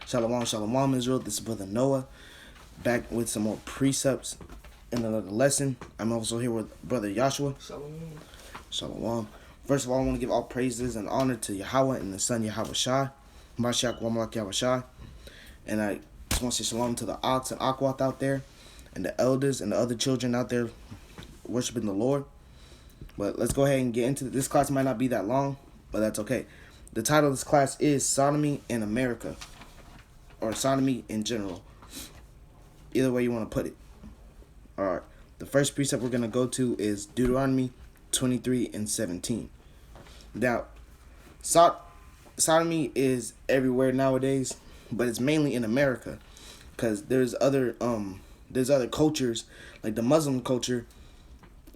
Shalom, shalom, Israel. This is Brother Noah, back with some more precepts in another lesson. I'm also here with Brother Joshua. Shalom. Shalom. First of all, I want to give all praises and honor to Yahweh and the Son Yahweh Shai, Mashiach Wamalak Yahweh Shai. And I just want to say shalom to the Ox and Akwath out there, and the elders and the other children out there worshiping the Lord. But let's go ahead and get into it. This class might not be that long, but that's okay. The title of this class is Sodomy in America, or sodomy in general. Either way you want to put it. Alright. The first precept we're going to go to is Deuteronomy 23:17. Now, sodomy is everywhere nowadays, but it's mainly in America, because there's other cultures, like the Muslim culture,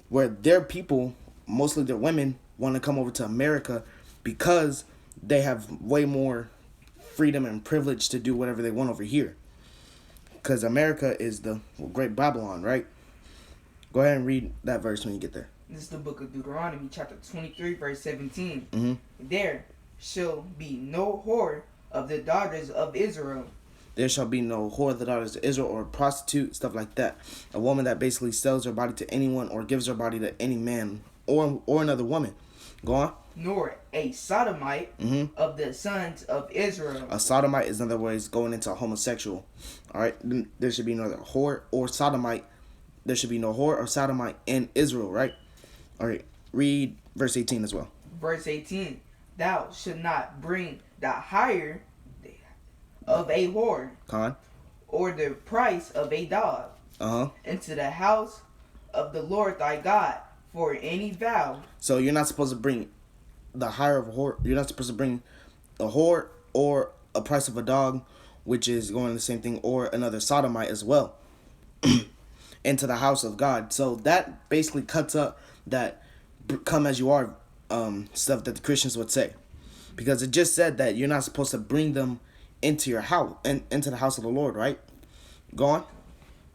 where their people, mostly their women, want to come over to America because they have way more freedom and privilege to do whatever they want over here. Because America is the great Babylon, right? Go ahead and read that verse when you get there. This is the book of Deuteronomy, chapter 23, verse 17. Mm-hmm. There shall be no whore of the daughters of Israel. There shall be no whore of the daughters of Israel, or prostitute, stuff like that. A woman that basically sells her body to anyone or gives her body to any man or another woman. Go on. Nor a sodomite of the sons of Israel. A sodomite is, in other words, going into a homosexual. All right. There should be neither whore or sodomite. There should be no whore or sodomite in Israel, right? All right. Read verse 18 as well. Verse 18. Thou should not bring the hire of a whore, or the price of a dog, into the house of the Lord thy God for any vow. So you're not supposed to bring the hire of a whore. You're not supposed to bring a whore or a price of a dog, which is going the same thing, or another sodomite as well, into the house of God. So that basically cuts up that come as you are stuff that the Christians would say, because it just said that you're not supposed to bring them into your house and into the house of the Lord, right? Go on.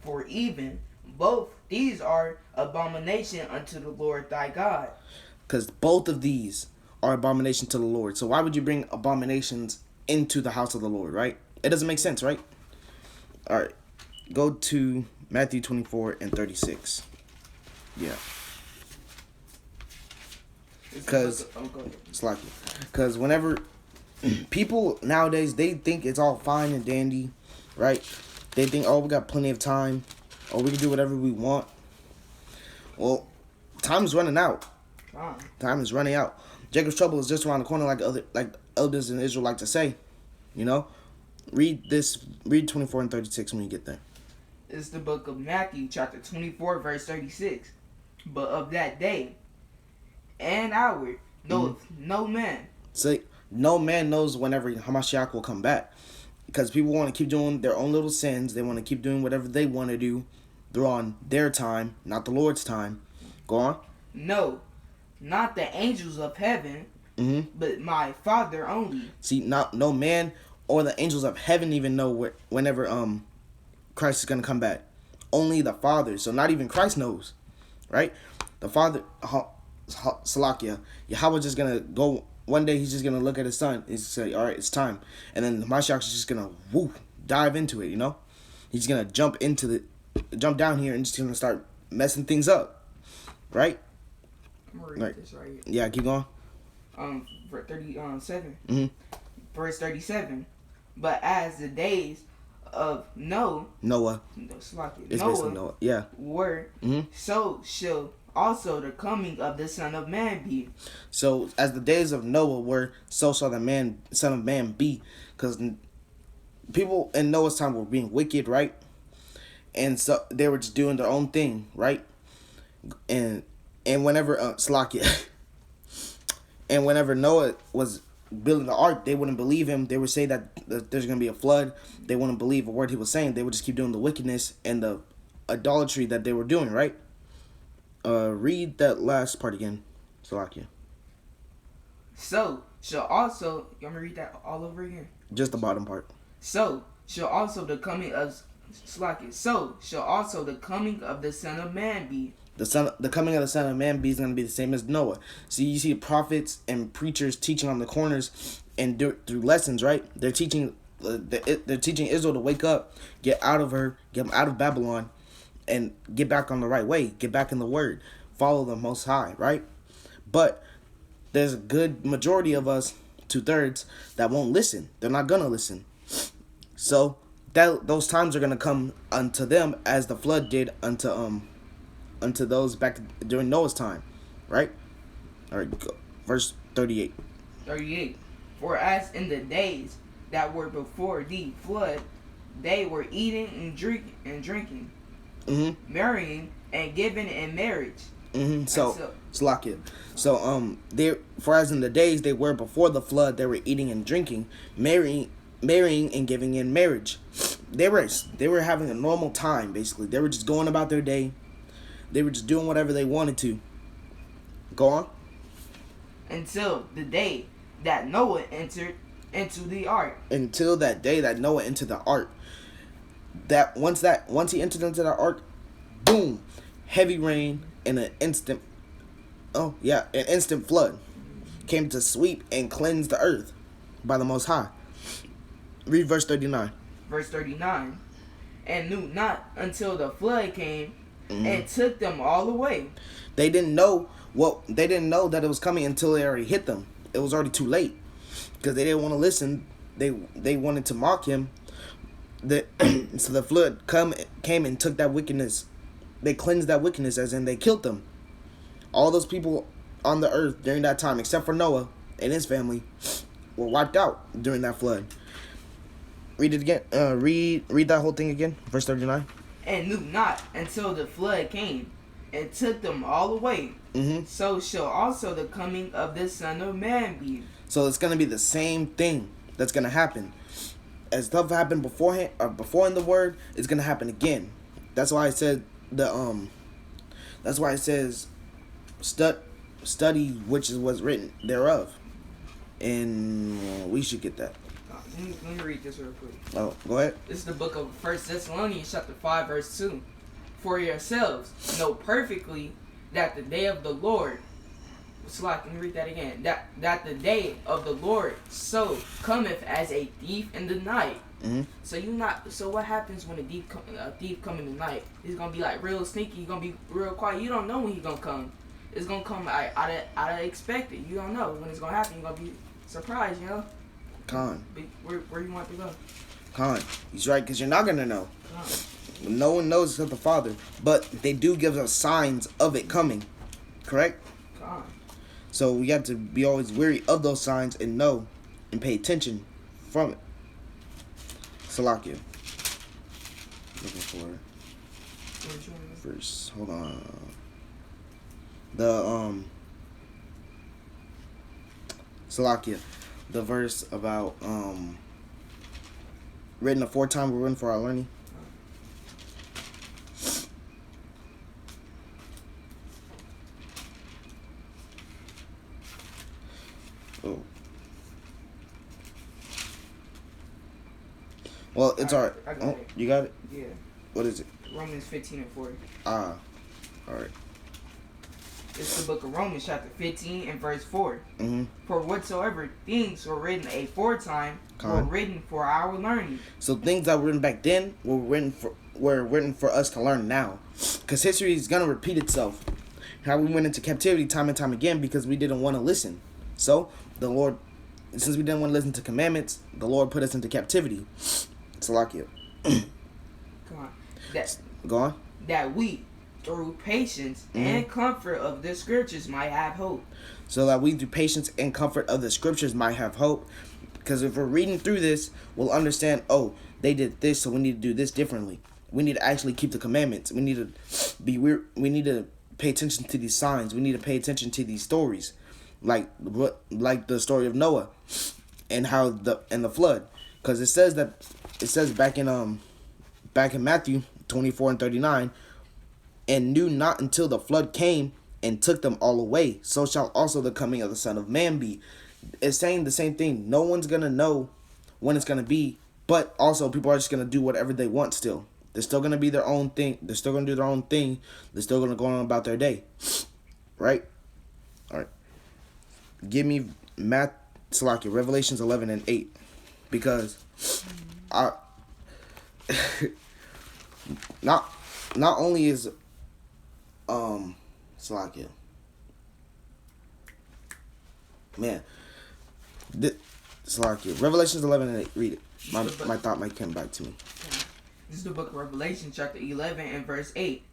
For even both these are abomination unto the Lord thy God. Because both of these are abomination to the Lord. So why would you bring abominations into the house of the Lord, right? It doesn't make sense, right? All right. Go to Matthew 24:36. Yeah. Because whenever people nowadays, they think it's all fine and dandy, right? They think, oh, we got plenty of time, or we can do whatever we want. Well, time's running out. Time is running out. Jacob's trouble is just around the corner, like elders in Israel like to say. You know, read 24:36 when you get there. It's the book of Matthew, chapter 24, verse 36. But of that day and hour knoweth no man. So no man knows whenever Hamashiach will come back, because people want to keep doing their own little sins. They want to keep doing whatever they want to do. They're on their time, not the Lord's time. Go on. No, not the angels of heaven, but my Father only. See, no man or the angels of heaven even know whenever Christ is going to come back. Only the Father. So not even Christ knows, right? The Father, Salakia, Yahweh just going to go. One day he's just going to look at his son. He's going to say, all right, it's time. And then the Mashiach is just going to dive into it, you know? He's going to jump down here and just going to start messing things up, right? I'm going to read this right here. Yeah, keep going. For 37. Verse 37. But as the days of Noah. It's basically Noah. Yeah. Were, so shall also the coming of the Son of Man be. So as the days of Noah were, so shall the Son of Man be. Because people in Noah's time were being wicked, right? And so they were just doing their own thing, right? And whenever and whenever Noah was building the ark, they wouldn't believe him. They would say that there's going to be a flood. They wouldn't believe a word he was saying. They would just keep doing the wickedness and the idolatry that they were doing, right? Read that last part again, Salakia. So shall also, you want me to read that all over again? Just the bottom part. So shall also the coming of Slack. So shall also the coming of the Son of Man be. The coming of the Son of Man is going to be the same as Noah. So you see prophets and preachers teaching on the corners and through lessons, right? They're teaching they're teaching Israel to wake up, get them out of Babylon, and get back on the right way, get back in the Word, follow the Most High, right? But there's a good majority of us, 2/3, that won't listen. They're not gonna listen. So those times are gonna come unto them as the flood did unto those back during Noah's time, right? All right, go. Verse 38. 38. For as in the days that were before the flood, they were eating and drinking, marrying and giving in marriage. So Slakia. So they, for as in the days they were before the flood, they were eating and drinking, marrying and giving in marriage. They were having a normal time, basically. They were just going about their day. They were just doing whatever they wanted to. Go on. Until the day that Noah entered into the ark. Until that day that Noah entered the ark. Once he entered into the ark, boom, heavy rain and an instant flood came to sweep and cleanse the earth by the Most High. Read verse 39. Verse 39. And knew not until the flood came and took them all away. They didn't know that it was coming until it already hit them. It was already too late because they didn't want to listen. They wanted to mock him. So the flood came and took that wickedness. They cleansed that wickedness, as in they killed them. All those people on the earth during that time, except for Noah and his family, were wiped out during that flood. Read it again. Read that whole thing again. Verse 39. And knew not until the flood came and took them all away. So shall also the coming of the Son of Man be. So it's going to be the same thing that's going to happen. As stuff happened beforehand or before in the Word, it's going to happen again. That's why I said that's why it says study which is what's written thereof. And we should get that. Let me read this real quick. Oh, go ahead. This is the book of 1 Thessalonians chapter 5 verse 2. For yourselves know perfectly that the day of the Lord, let me read that again. That the day of the Lord so cometh as a thief in the night. So what happens when a thief come in the night? He's gonna be like real sneaky. He's gonna be real quiet. You don't know when he's gonna come. It's gonna come out of expected. You don't know when it's gonna happen. You're gonna be surprised. You know. Con. Where you want to go? Con. He's right, because you're not gonna know. No one knows except the Father, but they do give us signs of it coming. Correct? Con. So we have to be always wary of those signs and know and pay attention from it. Salakia. Looking for verse. Hold on. Salakia. The verse about written aforetime, we're written for our learning. Oh. Well, it's alright. Oh, you got it? Yeah. What is it? Romans 15:40. Ah. Alright. It's the book of Romans chapter 15 and verse 4. For whatsoever things were written aforetime were written for our learning. So things that were written back then were written for us to learn now. Because history is going to repeat itself. How we went into captivity time and time again because we didn't want to listen. So the Lord, since we didn't want to listen to commandments, the Lord put us into captivity. Salakia. Come on. Go on. That we, through patience and comfort of the scriptures, might have hope. So that we, through patience and comfort of the scriptures, might have hope. Because if we're reading through this, we'll understand, oh, they did this, so we need to do this differently. We need to actually keep the commandments. We need to we need to pay attention to these signs. We need to pay attention to these stories. Like the story of Noah and the flood. Because it says back in Matthew 24:39, and knew not until the flood came and took them all away. So shall also the coming of the Son of Man be. It's saying the same thing. No one's going to know when it's going to be, but also people are just going to do whatever they want still. They're still going to be their own thing. They're still going to do their own thing. They're still going to go on about their day. Right? All right. Give me Revelations 11 and 8. because I not only is Slovakia, man, Slovakia, Revelations 11 and 8. Read it. My thought might come back to me. This is the book of Revelation, chapter 11 and verse 8.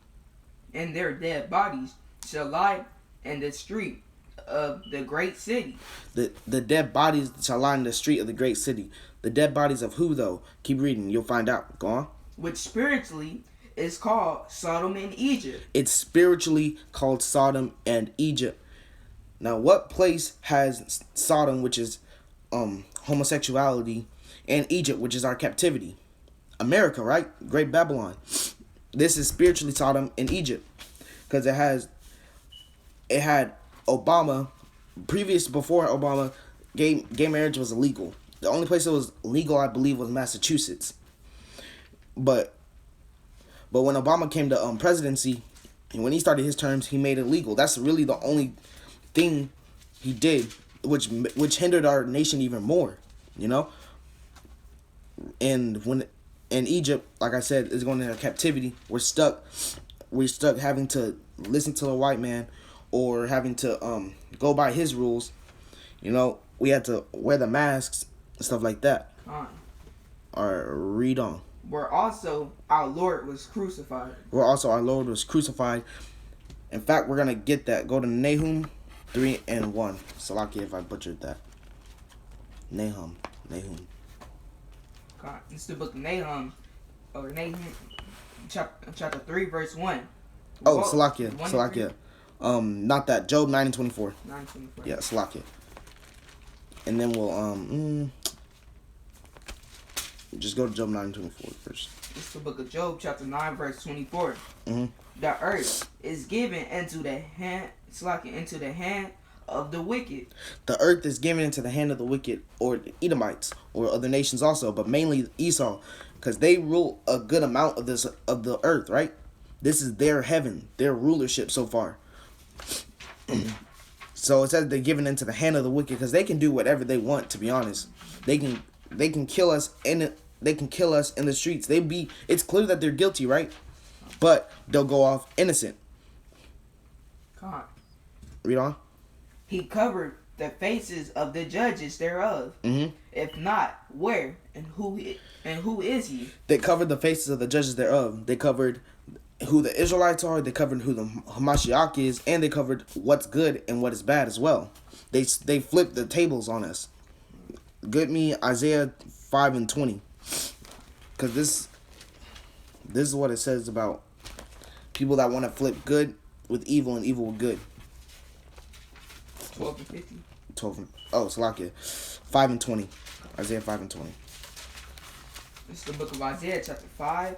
And their dead bodies shall lie in the street of the great city. The dead bodies shall lie in the street of the great city. The dead bodies of who, though? Keep reading. You'll find out. Go on. Which spiritually is called Sodom and Egypt. It's spiritually called Sodom and Egypt. Now, what place has Sodom, which is homosexuality, and Egypt, which is our captivity? America, right? Great Babylon. This is spiritually Sodom and Egypt, because it had Obama. Before Obama, gay marriage was illegal. The only place it was legal, I believe, was Massachusetts. But when Obama came to presidency, and when he started his terms, he made it legal. That's really the only thing he did, which hindered our nation even more, you know. And when in Egypt, like I said, is going into captivity, we're stuck having to listen to the white man, or having to go by his rules. You know, we had to wear the masks and stuff like that. Or read on. Where also our Lord was crucified. In fact, we're gonna get that. Go to Nahum 3 and 1. Salaki if I butchered that. Nahum. It's the book of Nahum, or Nahum, chapter 3, verse 1. Oh, Salakia. Not that. Job 9 and 24. 9:24. Yeah, Salakia. And then we'll just go to Job 9 and 24 first. It's the book of Job, chapter 9, verse 24. Mm-hmm. The earth is given into the hand of the wicked. The earth is given into the hand of the wicked, or the Edomites, or other nations also, but mainly Esau, because they rule a good amount of the earth, right? This is their heaven, their rulership so far. So it says they're given into the hand of the wicked, because they can do whatever they want. To be honest, they can kill us in the streets. It's clear that they're guilty, right? But they'll go off innocent. God. Read on. He covered the faces of the judges thereof. Mm-hmm. If not, where and who is he? They covered the faces of the judges thereof. They covered who the Israelites are. They covered who the Hamashiach is, and they covered what's good and what is bad as well. They flipped the tables on us. Get me Isaiah 5 and 20, because this is what it says about people that want to flip good with evil and evil with good. 12 and 50. 12 and, Salakia. 5 and 20. Isaiah 5 and 20. This is the book of Isaiah, chapter 5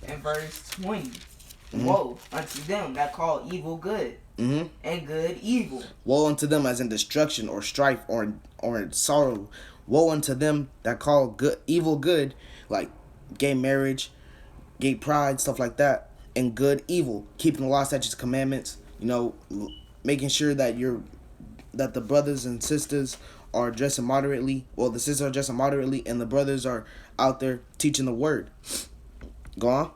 and verse 20. Mm-hmm. Woe unto them that call evil good, mm-hmm, and good evil. Woe unto them as in destruction or strife or in sorrow. Woe unto them that call evil good, like gay marriage, gay pride, stuff like that, and good evil, keeping the law, statutes, commandments. You know, making sure that the brothers and sisters are dressing moderately. Well, the sisters are dressing moderately, and the brothers are out there teaching the word. Go on.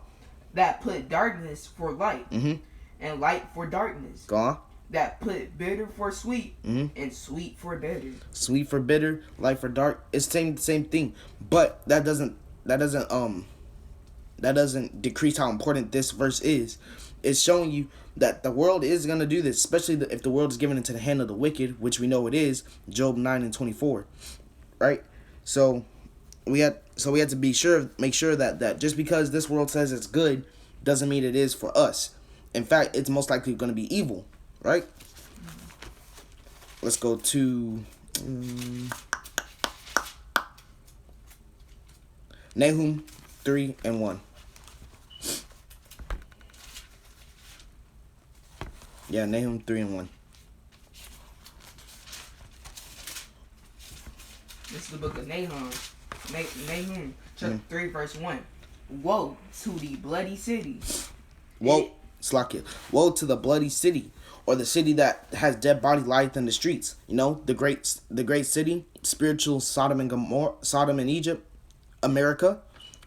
That put darkness for light, mm-hmm, and light for darkness. Go on. That put bitter for sweet, mm-hmm, and sweet for bitter. Sweet for bitter, light for dark. It's the same thing, but that doesn't decrease how important this verse is. It's showing you that the world is gonna do this, especially if the world is given into the hand of the wicked, which we know it is. Job 9 and 24, right? So we had to make sure that just because this world says it's good doesn't mean it is for us. In fact, it's most likely going to be evil, right? Let's go to Nahum 3 and 1. Yeah, Nahum 3 and 1. This is the book of Nahum. Nahum, chapter 3, verse 1. Woe to the bloody city. Woe to the bloody city, or the city that has dead bodies lying in the streets. You know, the great city, spiritual Sodom and Gomorrah, Sodom and Egypt, America.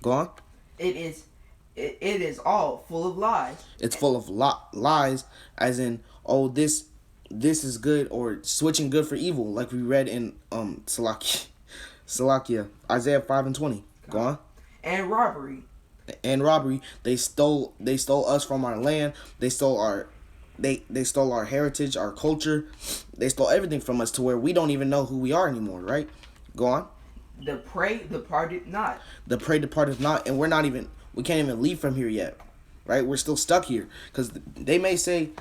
Go on. It is all full of lies. It's full of lies, as in, oh, this is good, or switching good for evil, like we read in Salakia, Isaiah 5:20. Go on. And robbery. They stole us from our land. They stole our heritage, our culture. They stole everything from us to where we don't even know who we are anymore, right? Go on. The prey departed not. The prey departed not, and we can't even leave from here yet, right? We're still stuck here, because they may say,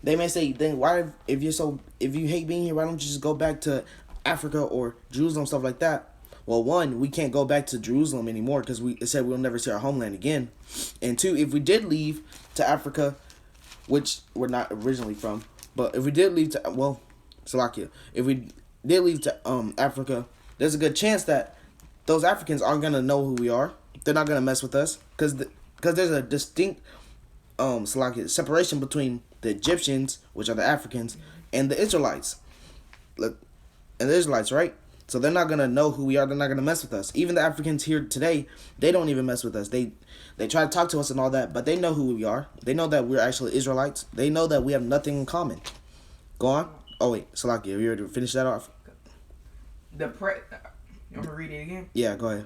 then why, if you hate being here, why don't you just go back to Africa or Jerusalem, stuff like that? Well, one, we can't go back to Jerusalem anymore, because it said we'll never see our homeland again. And two, if we did leave to Africa, which we're not originally from, but if we did leave to, Salakia, if we did leave to Africa, there's a good chance that those Africans aren't going to know who we are. They're not going to mess with us, because there's a distinct Salakia, separation between the Egyptians, which are the Africans, and the Israelites. Look, and the Israelites, right? So they're not going to know who we are. They're not going to mess with us. Even the Africans here today, they don't even mess with us. They try to talk to us and all that, but they know who we are. They know that we're actually Israelites. They know that we have nothing in common. Go on. Oh, wait. Salakia, are you ready to finish that off? You want me to read it again? Yeah, go ahead.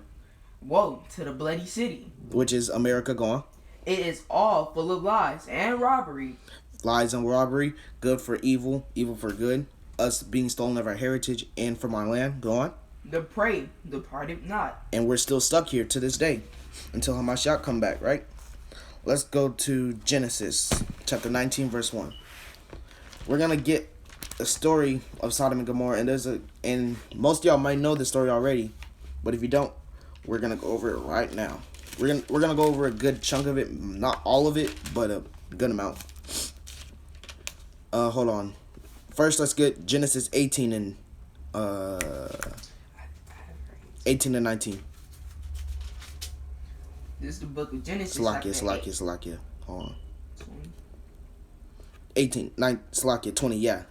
Woe to the bloody city. Which is America. Go on. It is all full of lies and robbery. Lies and robbery. Good for evil. Evil for good. Us being stolen of our heritage and from our land. Go on. The prey departed not. And we're still stuck here to this day until Hamashiach come back, right? Let's go to Genesis chapter 19, verse 1. We're going to get a story of Sodom and Gomorrah, and most of y'all might know this story already, but if you don't, we're going to go over it right now. We're going to go over a good chunk of it, not all of it, but a good amount. Hold on. First, let's get Genesis 18 and 19. This is the book of Genesis. Salakia. Hold on. 18, 9, Salakia, 20, yeah.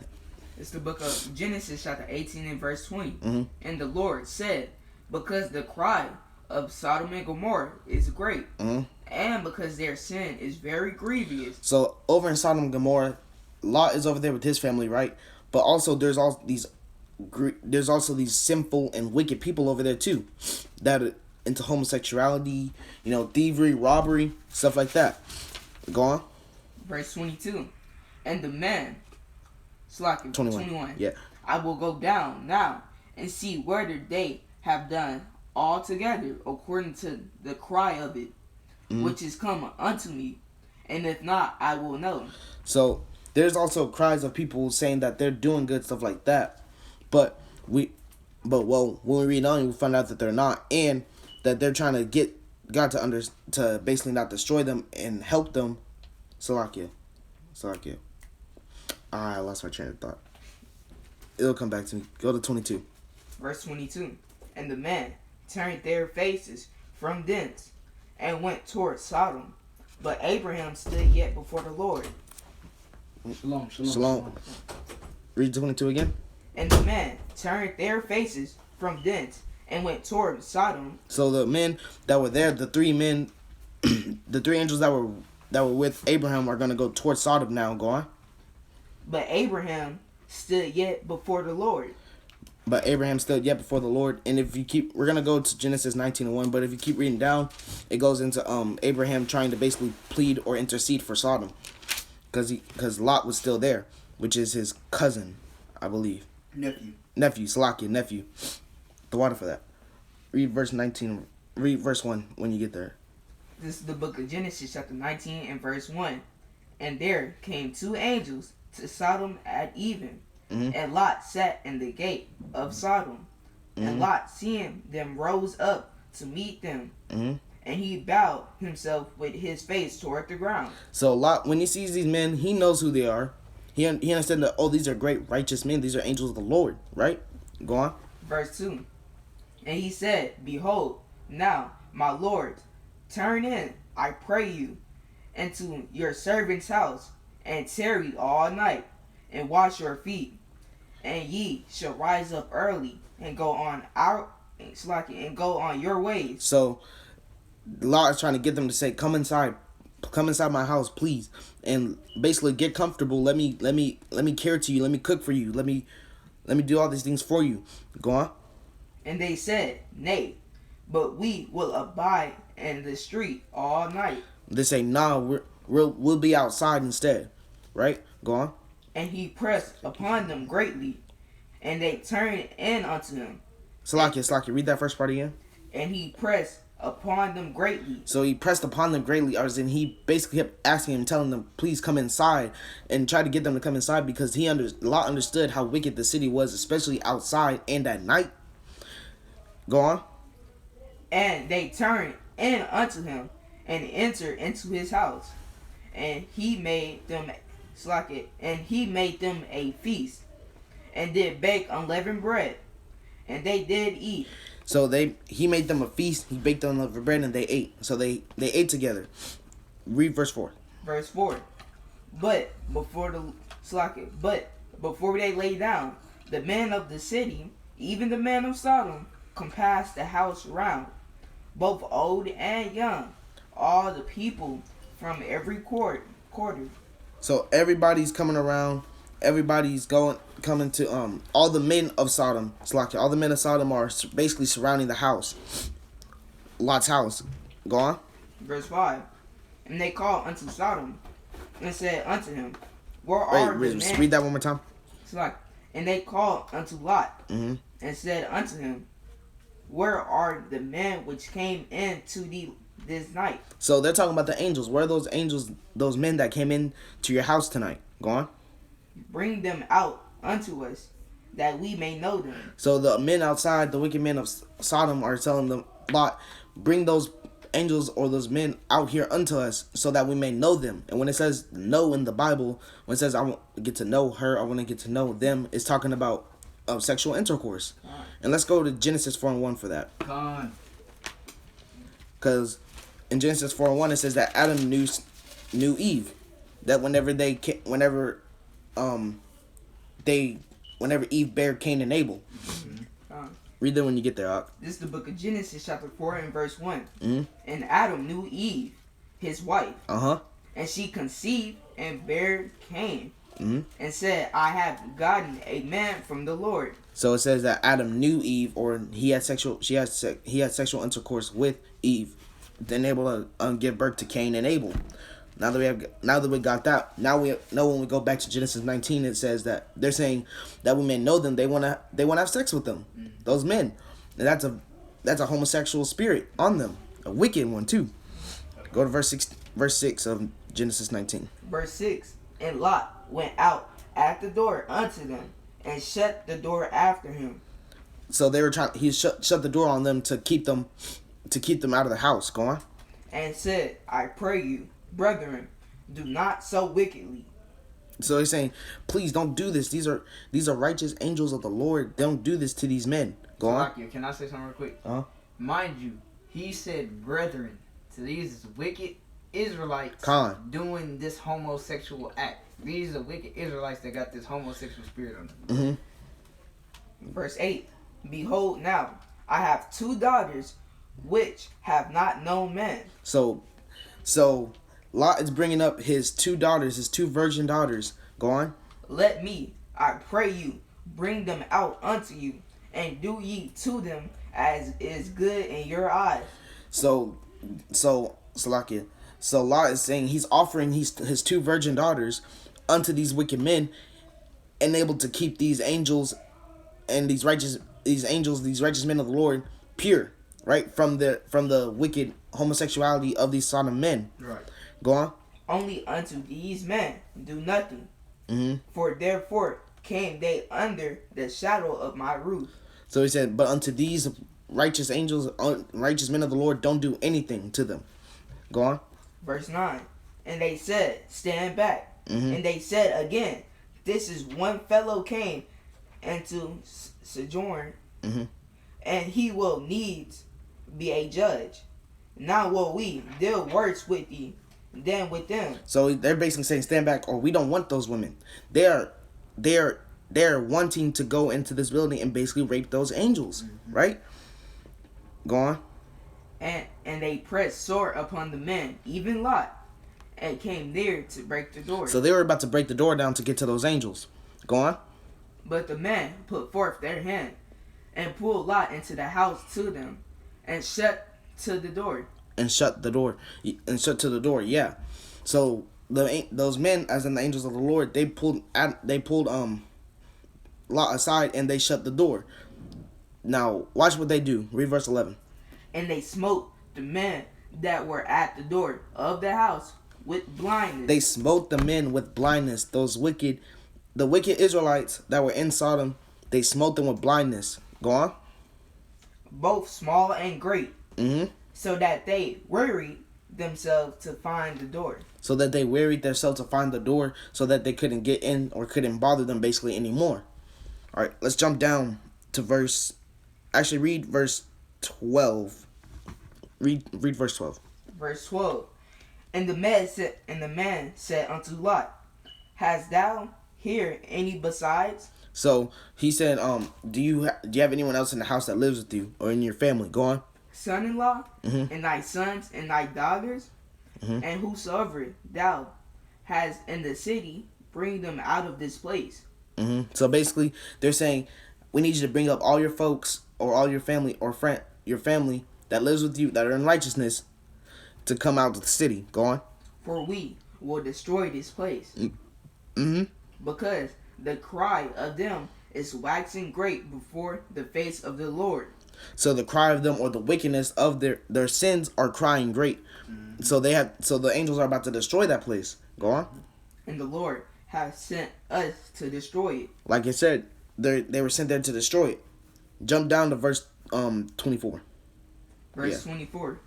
It's the book of Genesis, chapter 18 and verse 20. Mm-hmm. And the Lord said, because the cry of Sodom and Gomorrah is great, mm-hmm. and because their sin is very grievous. So, over in Sodom and Gomorrah, Lot is over there with his family, right? But also, there's also these sinful and wicked people over there too, that are into homosexuality, thievery, robbery, stuff like that. Go on. Verse 22. And the man, Slack 21. Yeah. I will go down now and see whether they have done altogether according to the cry of it, mm-hmm. which is come unto me, and if not, I will know. So there's also cries of people saying that they're doing good, stuff like that, but when we read on, we find out that they're not, and that they're trying to get God to basically not destroy them and help them. Salakia. I lost my train of thought. It'll come back to me. Go to 22. Verse 22. And the men turned their faces from thence and went toward Sodom. But Abraham stood yet before the Lord. Shalom. Read 22 again. And the men turned their faces from thence and went toward Sodom. So the men that were there, the three men, the three angels that were with Abraham are going to go towards Sodom now. Go on. But Abraham stood yet before the Lord. And if you we're going to go to Genesis 19:1, but if you keep reading down, it goes into Abraham trying to basically plead or intercede for Sodom. Because Lot was still there, which is his cousin, I believe. Nephew, Salakia, nephew. The water for that. Read verse 19, read verse 1 when you get there. This is the book of Genesis, chapter 19 and verse 1. And there came two angels to Sodom at even, mm-hmm. and Lot sat in the gate of Sodom. Mm-hmm. And Lot, seeing them, rose up to meet them, mm-hmm. and he bowed himself with his face toward the ground. So Lot, when he sees these men, he knows who they are. He understands that, these are great righteous men. These are angels of the Lord, right? Go on. Verse 2. And he said, Behold, now, my Lord, turn in, I pray you, into your servant's house, and tarry all night, and wash your feet. And ye shall rise up early, and go on your ways. So Lot is trying to get them to say, come inside my house, please, and basically get comfortable. Let me care to you. Let me cook for you. Let me do all these things for you. Go on. And they said, nay, but we will abide in the street all night. They say, nah, we'll be outside instead. Right? Go on. And he pressed upon them greatly, and they turned in unto him. Salakia, read that first part again. And he pressed upon them greatly. So he pressed upon them greatly, as in he basically kept asking him, telling them, please come inside, and tried to get them to come inside because Lot understood how wicked the city was, especially outside and at night. Go on. And they turned in unto him and entered into his house, and he made them a feast, and did bake unleavened bread, and they did eat. So he made them a feast, he baked unleavened bread, and they ate. So they ate together. Read verse 4. Verse 4. But before they lay down, the men of the city, even the men of Sodom, compassed the house round, both old and young, all the people from every quarter. So everybody's coming around. Everybody's coming to all the men of Sodom. All the men of Sodom are basically surrounding the house, Lot's house. Go on. Verse 5. And they called unto Sodom and said unto him, where are the men? Read that one more time. And they called unto Lot and said unto him, where are the men which came into thee this night? So they're talking about the angels. Where are those angels, those men that came in to your house tonight? Go on. Bring them out unto us, that we may know them. So the men outside, the wicked men of Sodom, are telling them, Lot, bring those angels or those men out here unto us, so that we may know them. And when it says know in the Bible, when it says I want to get to know her, I want to get to know them, it's talking about sexual intercourse. And let's go to Genesis 4:1 for that. Because in Genesis 4:1 it says that Adam knew Eve. That whenever Eve bare Cain and Abel. Read that when you get there, Ak. This is the book of Genesis chapter 4 and verse 1. And Adam knew Eve, his wife. And she conceived and bare Cain. And said, I have gotten a man from the Lord. So it says that Adam knew Eve, or he had sexual intercourse with Eve, then able to give birth to Cain and Abel. Now that we got that, now we know when we go back to Genesis 19, it says that they're saying that we may know them. They wanna have sex with them, those men, and that's a homosexual spirit on them, a wicked one too. Go to verse 6 of Genesis 19. Verse 6. And Lot went out at the door unto them, and shut the door after him. So they were he shut the door on them to keep them out of the house. Go on. And said, I pray you, brethren, do not so wickedly. So he's saying, please don't do this. These are righteous angels of the Lord. Don't do this to these men. Go on. Can I say something real quick? Mind you, he said brethren to these wicked Israelites doing this homosexual act. These are wicked Israelites that got this homosexual spirit on them. Verse 8. Behold, now I have 2 daughters which have not known men. So Lot is bringing up his 2 daughters, his 2 virgin daughters. Go on. Let me, I pray you, bring them out unto you, and do ye to them as is good in your eyes. So Salakia. So Lot is saying he's offering his 2 virgin daughters unto these wicked men, and able to keep these angels and these righteous men of the Lord pure, right, from the wicked homosexuality of these Sodom men. Right. Go on. Only unto these men do nothing. For therefore came they under the shadow of my roof. So he said, but unto these righteous angels, righteous men of the Lord, don't do anything to them. Go on. Verse 9. And they said, stand back. And they said again, this is one fellow came into sojourn, and he will needs be a judge. Now will we deal worse with thee than with them. So they're basically saying, stand back, or we don't want those women. They're they're wanting to go into this building and basically rape those angels, right? Go on. And they pressed sore upon the men, even Lot, and came near to break the door. So they were about to break the door down to get to those angels. Go on. But the men put forth their hand and pulled Lot into the house to them, and shut to the door. And shut the door. And shut to the door. Yeah. So those men, as in the angels of the Lord, they pulled Lot aside and they shut the door. Now watch what they do. Read verse 11. And they smote the men that were at the door of the house with blindness. They smote the men with blindness. The wicked Israelites that were in Sodom, they smote them with blindness. Go on. Both small and great. Mm-hmm. So that they wearied themselves to find the door. So that they wearied themselves to find the door, so that they couldn't get in or couldn't bother them basically anymore. All right, let's jump down to read verse 12. Read verse 12. Verse 12. And the man said unto Lot, Hast thou here any besides? So he said, do you have anyone else in the house that lives with you or in your family? Go on. Son-in-law, and thy sons and thy daughters, and whosoever thou hast in the city, bring them out of this place. So basically, they're saying, we need you to bring up all your folks or all your family or your family that lives with you that are in righteousness to come out of the city. Go on. For we will destroy this place. Because the cry of them is waxing great before the face of the Lord. So the cry of them, or the wickedness of their sins, are crying great. So the angels are about to destroy that place. Go on. And the Lord has sent us to destroy it. Like I said, they were sent there to destroy it. Jump down to verse 24. Verse 24.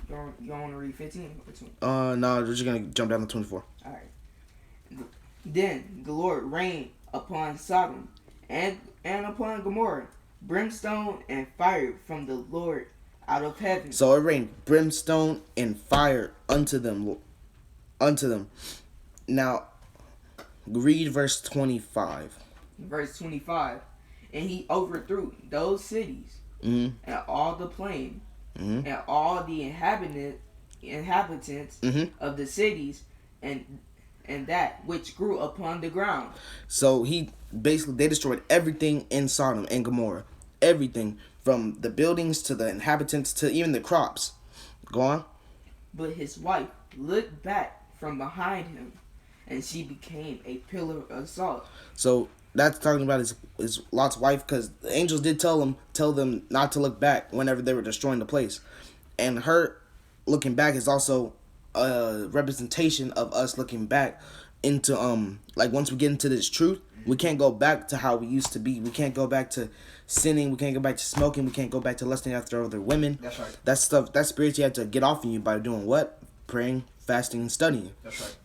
You want to read 15 or 20? No, we're just gonna jump down to 24. All right. Then the Lord rained upon Sodom and upon Gomorrah brimstone and fire from the Lord out of heaven. So it rained brimstone and fire unto them. Now, read verse 25. Verse 25. And he overthrew those cities and all the plain and all the inhabitants of the cities and that which grew upon the ground. So they destroyed everything in Sodom and Gomorrah. Everything, from the buildings to the inhabitants to even the crops. Go on. But his wife looked back from behind him, and she became a pillar of salt. So that's talking about his Lot's wife, because the angels did tell them not to look back whenever they were destroying the place. And her looking back is also a representation of us looking back into like once we get into this truth, we can't go back to how we used to be. We can't go back to sinning. We can't go back to smoking. We can't go back to lusting after other women. That's right. That stuff, that spirit you have to get off of you by doing what? Praying, fasting, and studying. That's right.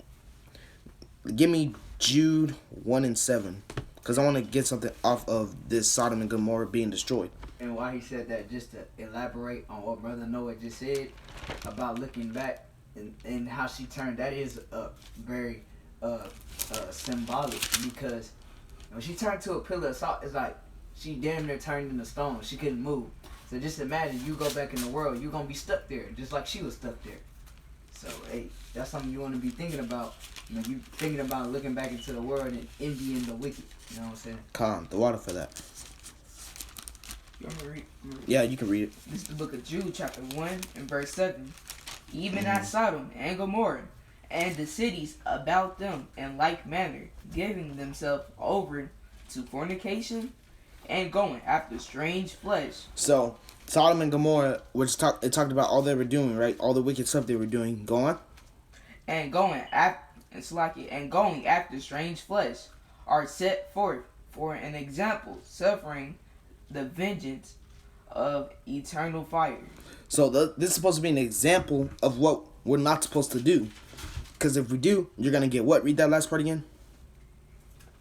Give me Jude 1 and 7, because I want to get something off of this Sodom and Gomorrah being destroyed. And why he said that, just to elaborate on what Brother Noah just said about looking back and how she turned, that is very symbolic, because when she turned to a pillar of salt, it's like she damn near turned into stone. She couldn't move. So just imagine you go back in the world, you're going to be stuck there, just like she was stuck there. So, hey, that's something you want to be thinking about. You know, you thinking about looking back into the world and envying the wicked. You know what I'm saying? Calm the water for that. You want me to read? Yeah, you can read it. This is the book of Jude, chapter 1 and verse 7. Even at Sodom and Gomorrah and the cities about them in like manner, giving themselves over to fornication and going after strange flesh. So, Sodom and Gomorrah, it talked about all they were doing, right? All the wicked stuff they were doing. Go on. And going after strange flesh are set forth for an example, suffering the vengeance of eternal fire. So this is supposed to be an example of what we're not supposed to do. Because if we do, you're going to get what? Read that last part again.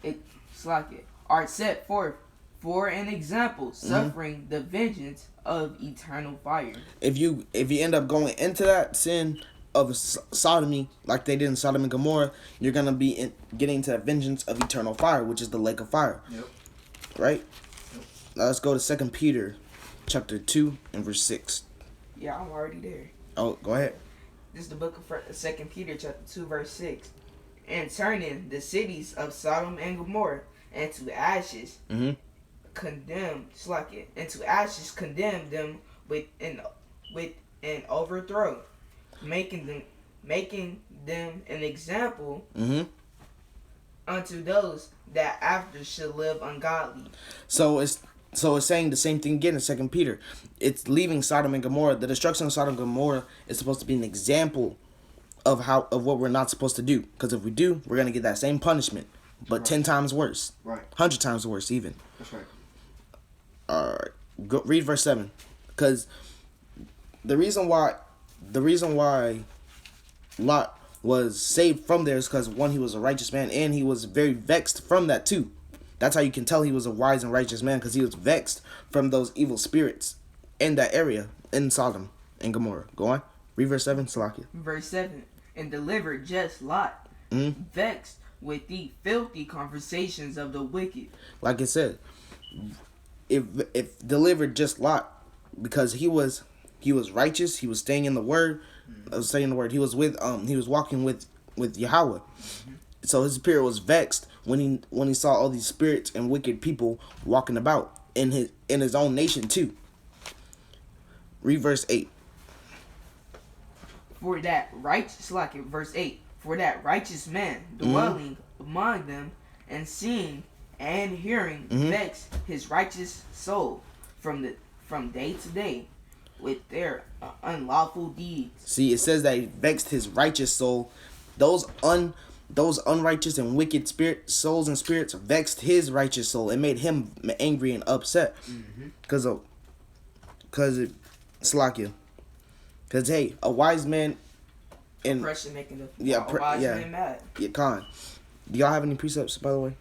It's like it. Are set forth for an example, suffering the vengeance of eternal fire. If you end up going into that sin, of sodomy, like they did in Sodom and Gomorrah, you're gonna be getting to the vengeance of eternal fire, which is the lake of fire. Yep. Right. Yep. Now let's go to 2 Peter, chapter 2 and verse 6. Yeah, I'm already there. Oh, go ahead. This is the book of 2 Peter, chapter 2, verse 6. And turning the cities of Sodom and Gomorrah into ashes, condemned them with an overthrow, making them an example unto those that after should live ungodly. So it's saying the same thing again in 2 Peter. It's leaving Sodom and Gomorrah. The destruction of Sodom and Gomorrah is supposed to be an example of what we're not supposed to do. Because if we do, we're gonna get that same punishment, but 10 times worse. Right. 100 times worse even. That's right. All right. Go read verse 7. Because the reason why Lot was saved from there is because, one, he was a righteous man, and he was very vexed from that too. That's how you can tell he was a wise and righteous man, because he was vexed from those evil spirits in that area in Sodom and Gomorrah. Go on. Read verse 7, Salakia. Verse 7. And delivered just Lot, vexed with the filthy conversations of the wicked. Like I said, if delivered just Lot, because he was righteous, he was staying in the word. He was walking with Yahweh. So his spirit was vexed when he saw all these spirits and wicked people walking about in his own nation too. Read verse 8. For that righteous man dwelling among them, and seeing and hearing, vexed his righteous soul from day to day with their unlawful deeds. See, it says that he vexed his righteous soul. Those unrighteous and wicked souls and spirits vexed his righteous soul. It made him angry and upset. Because Slakia. Because, hey, a wise man... Oppression making a wise man mad. Yeah, Khan. Do y'all have any precepts, by the way?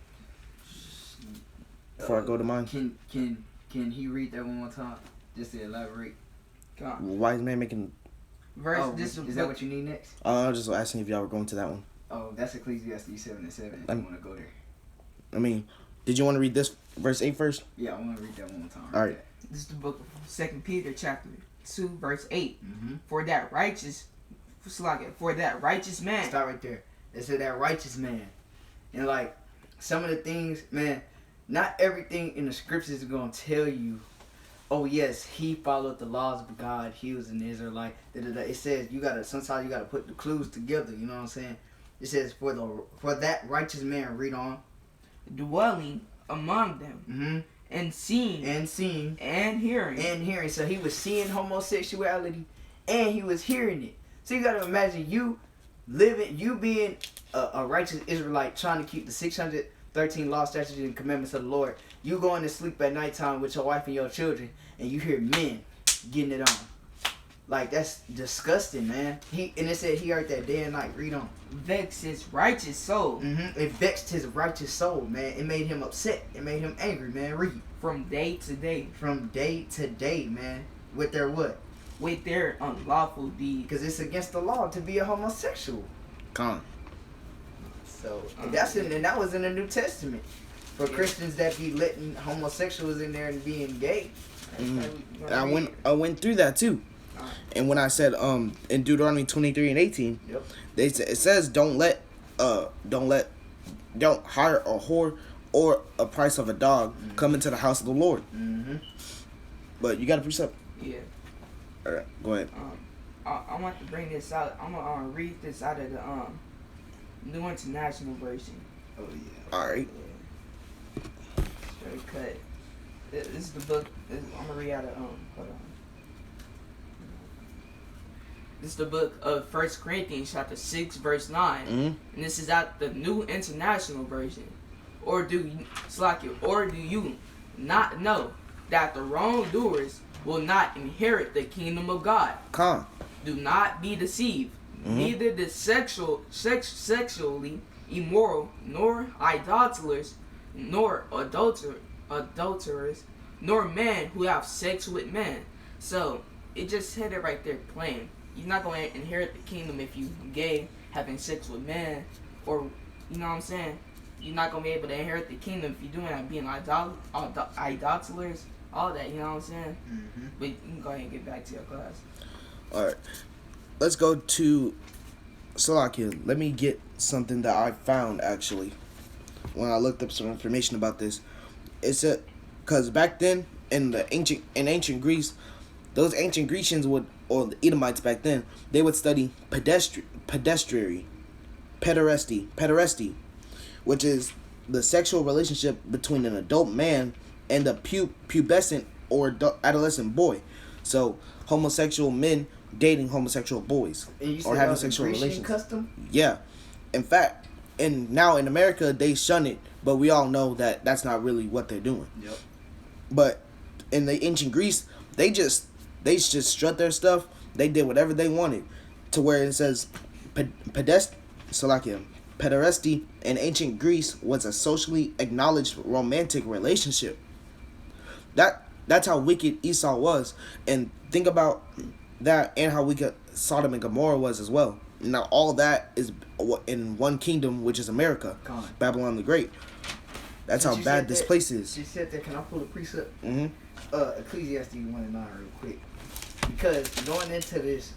Before I go to mine? Can he read that one more time? Just to elaborate. Wise man making... Is that what you need next? I was just asking if y'all were going to that one. Oh, that's Ecclesiastes 7:7. If you want to go there. I mean, did you want to read this verse 8 first? Yeah, I want to read that one more time. All right. This is the book of 2 Peter, chapter 2, verse 8. For that righteous man. Start right there. It said that righteous man. And like, some of the things, man, not everything in the scriptures is going to tell you, oh yes, he followed the laws of God, he was an Israelite. It says sometimes you gotta put the clues together, you know what I'm saying? It says for that righteous man, read on. Dwelling among them. And seeing. And hearing. So he was seeing homosexuality and he was hearing it. So you gotta imagine you being a righteous Israelite trying to keep the 613 law, statutes, and commandments of the Lord. You going to sleep at nighttime with your wife and your children, and you hear men getting it on. Like, that's disgusting, man. It said he heard that day and night. Read on. Vexed his righteous soul. It vexed his righteous soul, man. It made him upset. It made him angry, man. Read. From day to day. From day to day, man. With their what? With their unlawful deeds. Because it's against the law to be a homosexual. Come. So, and that was in the New Testament. For Christians that be letting homosexuals in there and being gay. I went through that too. And when I said in Deuteronomy 23:18, it says don't hire a whore or a price of a dog come into the house of the Lord. But you got a precept? Yeah. All right, go ahead. I want to bring this out. I'm gonna read this out of the New International Version. Oh yeah. All right. Yeah. Straight cut. This is the book. I'm gonna read out of hold on. This is the book of 1 Corinthians chapter 6 verse 9. And this is out the New International Version. Or do you not know that the wrongdoers will not inherit the kingdom of God? Come. Do not be deceived. Neither the sexually immoral, nor idolaters, nor adulterers, nor men who have sex with men. So it just said it right there plain. you're not going to inherit the kingdom if you gay, having sex with men, or you know what I'm saying. You're not going to be able to inherit the kingdom if you're doing that, being idolaters, all that. You know what I'm saying. Mm-hmm. But you can go ahead and get back to your class. All right, let's go to Salakia. Let me get something that I found actually when I looked up some information about this. It's because back then in ancient Greece, those ancient Grecians or the Edomites back then, they would study pederasty, which is the sexual relationship between an adult man and a pubescent or adolescent boy. So homosexual men dating homosexual boys or having sexual relations. Custom? Yeah, in fact, now in America they shun it, but we all know that that's not really what they're doing. Yep. But in the ancient Greece, they just strut their stuff. They did whatever they wanted, to where it says pederasty in ancient Greece was a socially acknowledged romantic relationship. That's how wicked Esau was, and think about that, and how wicked Sodom and Gomorrah was as well. Now all that is in one kingdom, which is America, Babylon the Great. That's how bad this place is. She said that. Can I pull a precept? Mm-hmm. Ecclesiastes 1:9 real quick, because going into this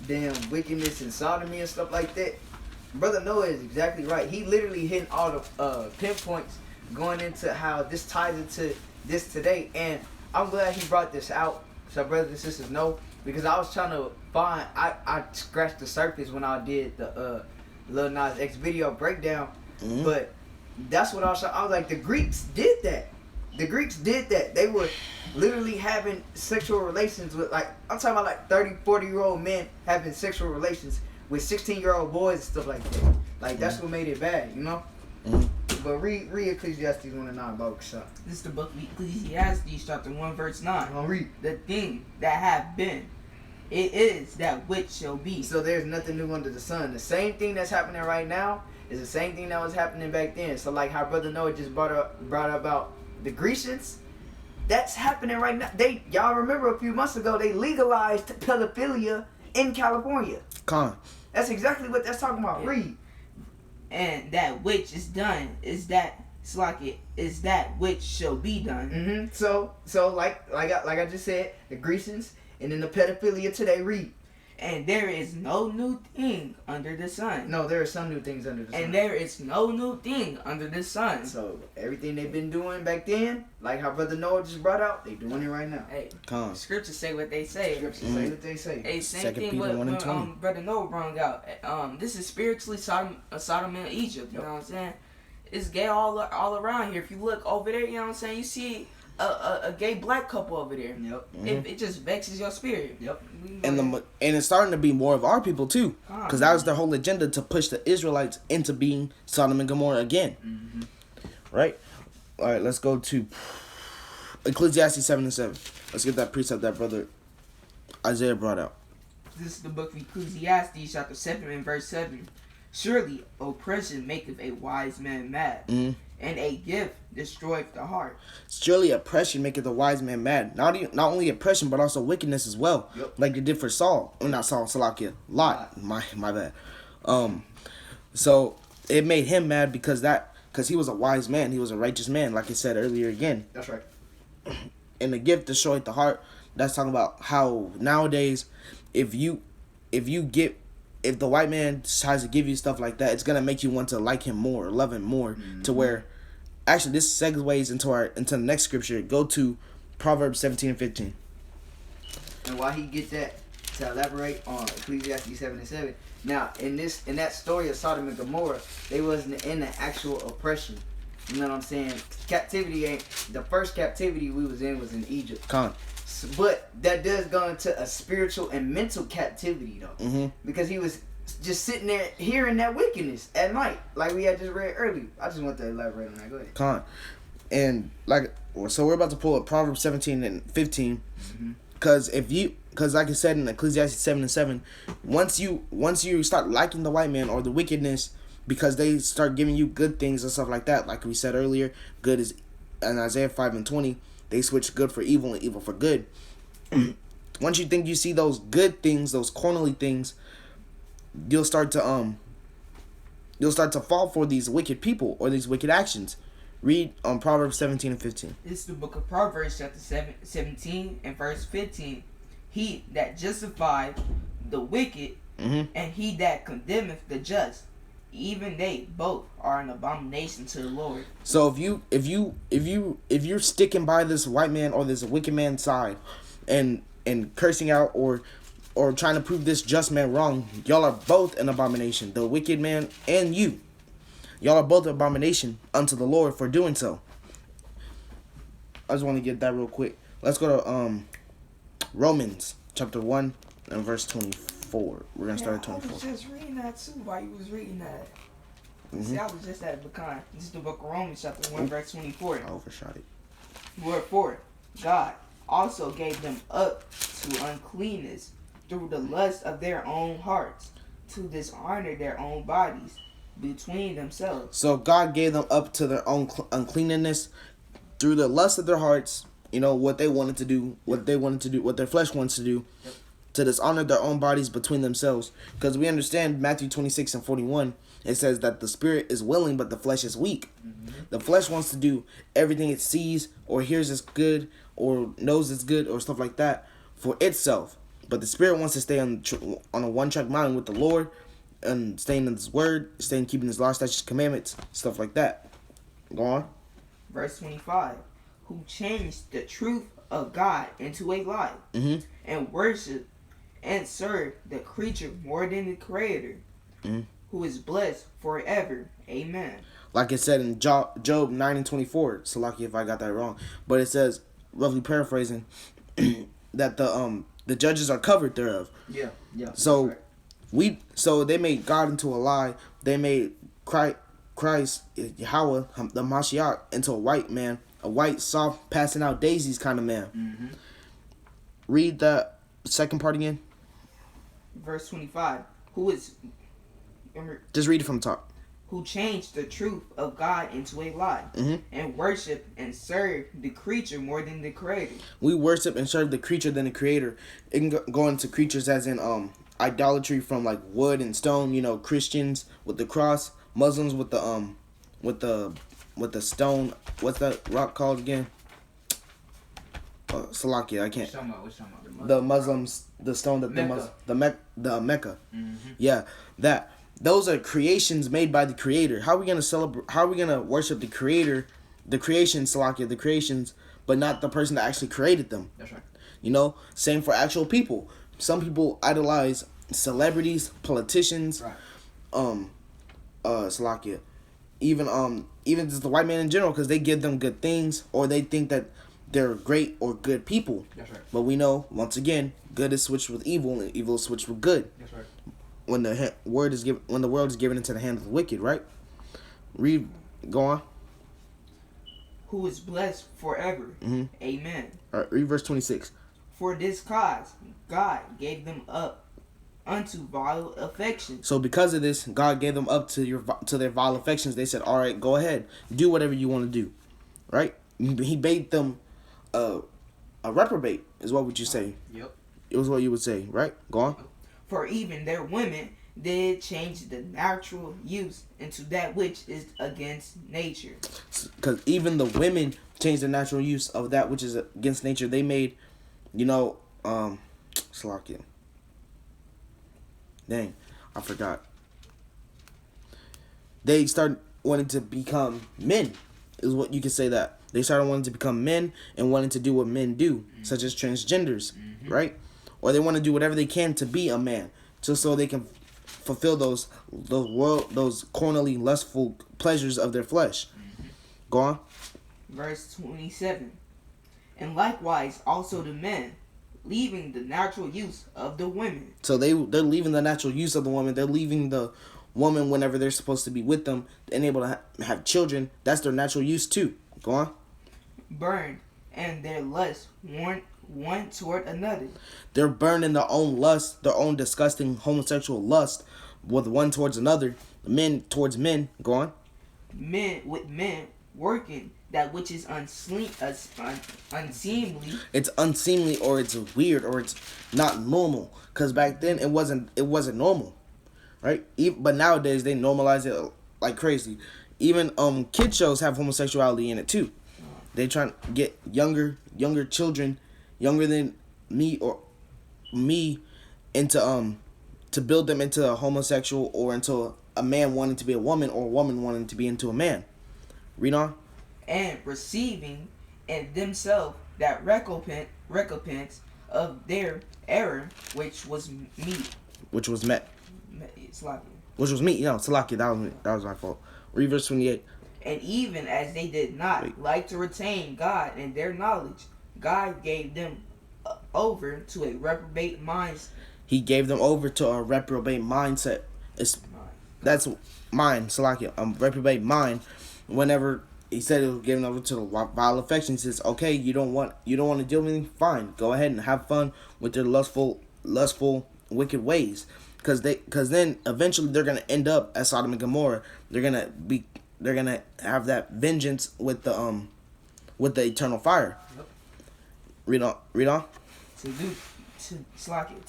damn wickedness and sodomy and stuff like that, Brother Noah is exactly right. He literally hitting all the pinpoints going into how this ties into this today, and I'm glad he brought this out so brothers and sisters know, because I was trying to find, I scratched the surface when I did the Lil Nas X video breakdown, but that's what I was like, the Greeks did that. They were literally having sexual relations with, like, I'm talking about like 30, 40-year-old men having sexual relations with 16-year-old boys and stuff like that. Like, that's what made it bad, you know? But read Ecclesiastes 1:9, Baruch Shah. This is the book of Ecclesiastes, chapter 1, verse 9. I'll read. The thing that have been, it is that which shall be. So there's nothing new under the sun. The same thing that's happening right now is the same thing that was happening back then. So like how Brother Noah just brought up about the Grecians, that's happening right now. Y'all remember a few months ago they legalized pedophilia in California. That's exactly what that's talking about. Yeah. Read. And that which is done is that is that which shall be done. Mm-hmm. So like I just said, the Grecians and then the pedophilia today. Read. And there is no new thing under the sun. No, there are some new things under the sun. And there is no new thing under the sun. So everything they've been doing back then, like how Brother Noah just brought out, they doing it right now. Hey, scriptures say what they say. Scriptures say what they say. Hey, same thing with Brother Noah brought out. This is spiritually Sodom in Egypt. You know what I'm saying? It's gay all around here. If you look over there, you know what I'm saying, you see a gay black couple over there. Yep. It just vexes your spirit. Yep. And it's starting to be more of our people too, because that was their whole agenda, to push the Israelites into being Sodom and Gomorrah again. Mm-hmm. Right. All right. Let's go to Ecclesiastes 7:7. Let's get that precept that Brother Isaiah brought out. This is the book of Ecclesiastes, chapter 7 and verse 7. Surely oppression maketh a wise man mad, and a gift destroyeth the heart. Surely oppression maketh a wise man mad. Not only oppression, but also wickedness as well. Yep. Like they did for Saul. Not Saul, Salakia. Lot. My bad. So it made him mad because he was a wise man. He was a righteous man, like I said earlier again. That's right. And the gift destroyed the heart. That's talking about how nowadays, if the white man tries to give you stuff like that, it's gonna make you want to like him more, love him more, to where, actually, this segues into the next scripture. Go to Proverbs 17:15. And while he gets that, to elaborate on Ecclesiastes 7:7. Now, in that story of Sodom and Gomorrah, they wasn't in the actual oppression. You know what I'm saying? The first captivity we was in Egypt. But that does go into a spiritual and mental captivity, though. Because he was just sitting there hearing that wickedness at night, like we had just read earlier. I just want to elaborate on that. Go ahead. And so we're about to pull up Proverbs 17 and 15, because like I said in Ecclesiastes 7:7, once you start liking the white man or the wickedness, because they start giving you good things and stuff like that, like we said earlier, good is in Isaiah 5:20. They switch good for evil and evil for good. once you think you see those good things, those cornerly things, you'll start to fall for these wicked people or these wicked actions. Read on Proverbs 17 and 15. This is the book of Proverbs, chapter 17 and verse 15. He that justifieth the wicked, and he that condemneth the just, even they both are an abomination to the Lord. So if you're sticking by this white man or this wicked man's side, and cursing out or trying to prove this just man wrong, y'all are both an abomination. The wicked man and you. Y'all are both an abomination unto the Lord for doing so. I just want to get that real quick. Let's go to Romans chapter 1 and verse 24. We're going to start at 24. I was just reading that too while you was reading that. See, I was just at the behind. This is the book of Romans chapter 1 verse 24. I overshot it. Wherefore, God also gave them up to uncleanness through the lust of their own hearts, to dishonor their own bodies between themselves. So God gave them up to their own uncleanness through the lust of their hearts, what they wanted to do, what their flesh wants to do, to dishonor their own bodies between themselves. Because we understand Matthew 26 and 41, it says that the spirit is willing, but the flesh is weak. The flesh wants to do everything it sees or hears is good or knows it's good or stuff like that for itself. But the spirit wants to stay on a one-track mind with the Lord and staying in His word, keeping His law, statutes, commandments, stuff like that. Go on. Verse 25. Who changed the truth of God into a lie, and worship and serve the creature more than the Creator, who is blessed forever. Amen. Like it said in Job 9 and 24. So lucky if I got that wrong, but it says, roughly paraphrasing, that the judges are covered thereof. Yeah. So so they made God into a lie. They made Christ, Yahweh, the Mashiach, into a white man, a white, soft, passing out daisies kind of man. Read the second part again. Verse 25. Who is... Just read it from the top. Who changed the truth of God into a lie, and worship and serve the creature more than the Creator. We worship and serve the creature than the Creator. It can go into creatures as in idolatry from like wood and stone. Christians with the cross, Muslims with the stone. What's that rock called again? Salakia, I can't. What's the Muslims, the stone that the Mecca. Yeah, that. Those are creations made by the Creator. How are we gonna celebrate? How are we gonna worship the Creator, the creation, Salakia, the creations, but not the person that actually created them? That's right. Same for actual people. Some people idolize celebrities, politicians, right. Salakia, even just the white man in general, because they give them good things or they think that they're great or good people. That's right. But we know once again, good is switched with evil and evil is switched with good. That's right. When the world is given into the hand of the wicked, right? Go on. Who is blessed forever. Amen. All right, read verse 26. For this cause, God gave them up unto vile affections. So because of this, God gave them up to their vile affections. They said, all right, go ahead. Do whatever you want to do. Right? He bade them a reprobate, is what would you say? Yep. It was what you would say, right? Go on. For even their women did change the natural use into that which is against nature. Because even the women changed the natural use of that which is against nature. They made, Salakia. Dang, I forgot. They started wanting to become men, is what you could say that. They started wanting to become men and wanting to do what men do, such as transgenders, right? Or they want to do whatever they can to be a man, just so they can fulfill those cornerly, lustful pleasures of their flesh. Go on. Verse 27. And likewise also the men, leaving the natural use of the women. So they're leaving the natural use of the woman. They're leaving the woman whenever they're supposed to be with them and able to have children. That's their natural use too. Go on. Burned, and their lust one toward another. They're burned in their own lust, their own disgusting homosexual lust, with one towards another, men towards men. Go on. Men with men working that which is unseemly. It's unseemly, or it's weird, or it's not normal. Cause back then it wasn't normal, right? But nowadays they normalize it like crazy. Even kid shows have homosexuality in it too. They trying to get younger children, younger than me into to build them into a homosexual, or into a man wanting to be a woman, or a woman wanting to be into a man. Read on. And receiving in themselves that recompense of their error, which was meat. Which was met. Salaki. Which was meat. Salaki, that was my fault. Read verse 28. And even as they did not like to retain God in their knowledge, God gave them over to a reprobate mindset. He gave them over to a reprobate mindset. That's mind, Salakia. Reprobate mind. Whenever he said it was given over to the vile affection, he says, "Okay, you don't want to deal with me? Fine, go ahead and have fun with their lustful, wicked ways." Because then eventually they're gonna end up as Sodom and Gomorrah. They're gonna have that vengeance with the eternal fire. Yep. Read on. To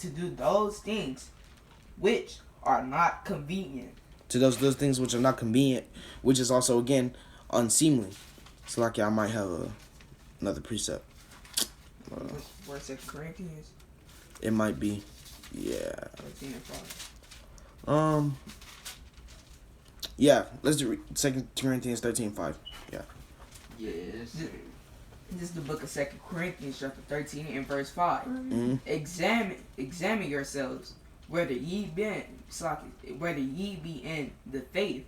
do those things which are not convenient. To those things which are not convenient, which is also again unseemly. Salaki, I might have another precept. Where's 2 Corinthians? It might be. Yeah. 13 and 5. Yeah, let's do 2 Corinthians 13:5. Yeah. Yes. This is the book of 2 Corinthians chapter 13 and verse 5. Mm-hmm. Examine yourselves whether ye be in the faith.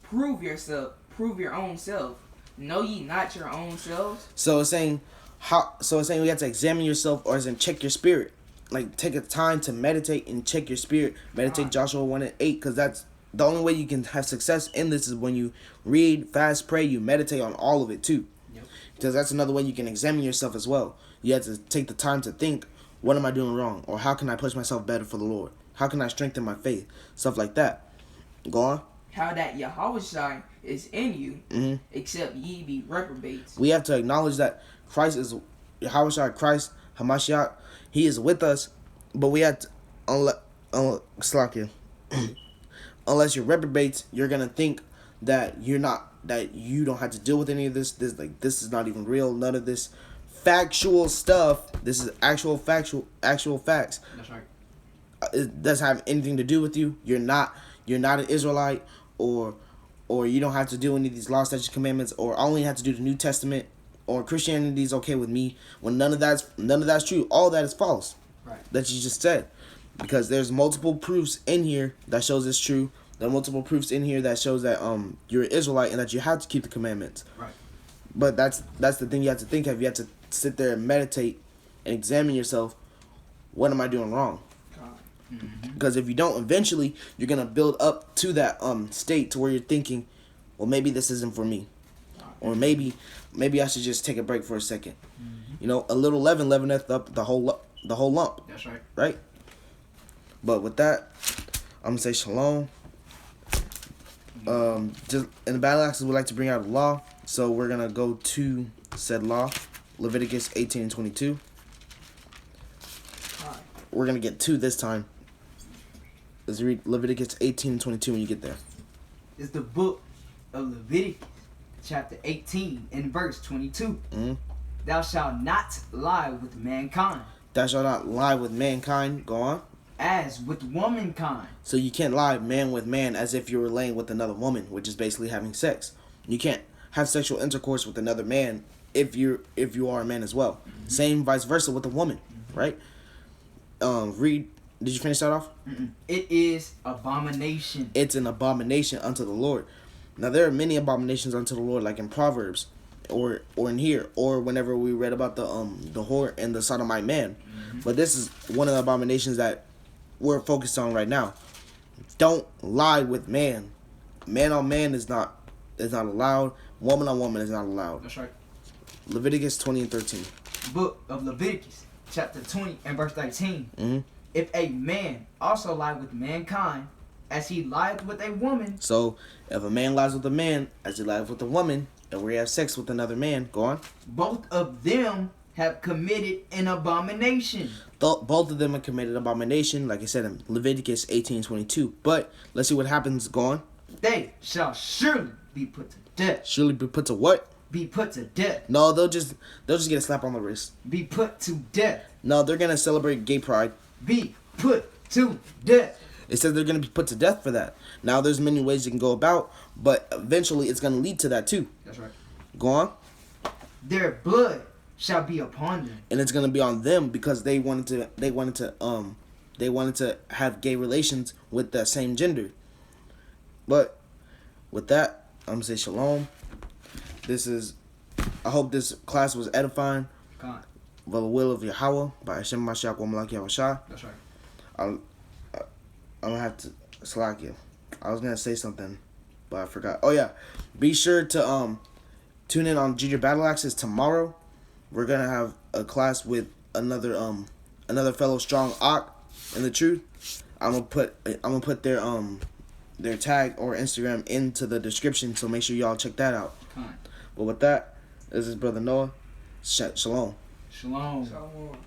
Prove your own self. Know ye not your own selves? So it's saying we have to examine yourself, or as in check your spirit. Like, take a time to meditate and check your spirit. Meditate Joshua 1 and 8, because that's the only way you can have success in this is when you read, fast, pray, you meditate on all of it too. Yep. Because that's another way you can examine yourself as well. You have to take the time to think, what am I doing wrong? Or how can I push myself better for the Lord? How can I strengthen my faith? Stuff like that. Go on. How that Yahushua is in you, except ye be reprobates. We have to acknowledge that Christ is Yahushua, Christ, Hamashiach. He is with us, but we have to, unless you're reprobates, you're gonna think that you don't have to deal with any of this. This is not even real. None of this factual stuff. This is actual facts. That's right. It doesn't have anything to do with you. You're not an Israelite, or you don't have to do any of these law, statutes, commandments, or I only have to do the New Testament, or Christianity is okay with me. When none of that's true. All that is false. Right. That you just said, because there's multiple proofs in here that shows it's true. There are multiple proofs in here that shows that you're an Israelite and that you have to keep the commandments. Right. But that's the thing you have to think of. You have to sit there and meditate and examine yourself. What am I doing wrong? Because if you don't, eventually you're gonna build up to that state to where you're thinking, well, maybe this isn't for me, or maybe I should just take a break for a second. A little leaven leaveneth up the whole lump. That's right. Right. But with that, I'm gonna say shalom. Just in the battle axes, we like to bring out a law, so we're gonna go to said law, Leviticus 18 and 22. We're gonna get 2 this time. Let's read Leviticus 18 and 22 when you get there. It's the book of Leviticus, chapter 18 and verse 22. Thou shalt not lie with mankind. Thou shalt not lie with mankind. Go on. As with womankind. So you can't lie man with man as if you were laying with another woman, which is basically having sex. You can't have sexual intercourse with another man if you are a man as well. Same vice versa with a woman, right? Read. Did you finish that off? It is abomination. It's an abomination unto the Lord. Now there are many abominations unto the Lord, like in Proverbs, or in here, or whenever we read about the whore and the sodomite man. But this is one of the abominations that we're focused on right now. Don't lie with man. Man on man is not allowed. Woman on woman is not allowed. That's right. Leviticus 20 and 13. Book of Leviticus, chapter 20 and verse 13. If a man also lie with mankind, as he lied with a woman. So, if a man lies with a man, as he lies with a woman, where you have sex with another man, go on. Both of them have committed an abomination. Both of them have committed abomination, like I said in Leviticus 18:22. But let's see what happens. Go on. They shall surely be put to death. Surely be put to what? Be put to death. No, they'll just get a slap on the wrist. Be put to death. No, they're gonna celebrate gay pride. Be put to death. It says they're gonna be put to death for that. Now, there's many ways you can go about, but eventually it's gonna lead to that too. That's right. Go on. Their blood shall be upon them. And it's gonna be on them because they wanted to have gay relations with that same gender. But with that, I'm gonna say shalom. I hope this class was edifying. God. By the will of Yahweh, by Hashem Mashiach Wamalak Yahushua. That's right. I'm gonna have to slack you. I was gonna say something, but I forgot. Oh yeah, be sure to tune in on Junior Battle Axes tomorrow. We're gonna have a class with another fellow strong Ak in the truth. I'm gonna put their tag or Instagram into the description, so make sure y'all check that out. But with that, this is Brother Noah. Shalom. Shalom. Shalom.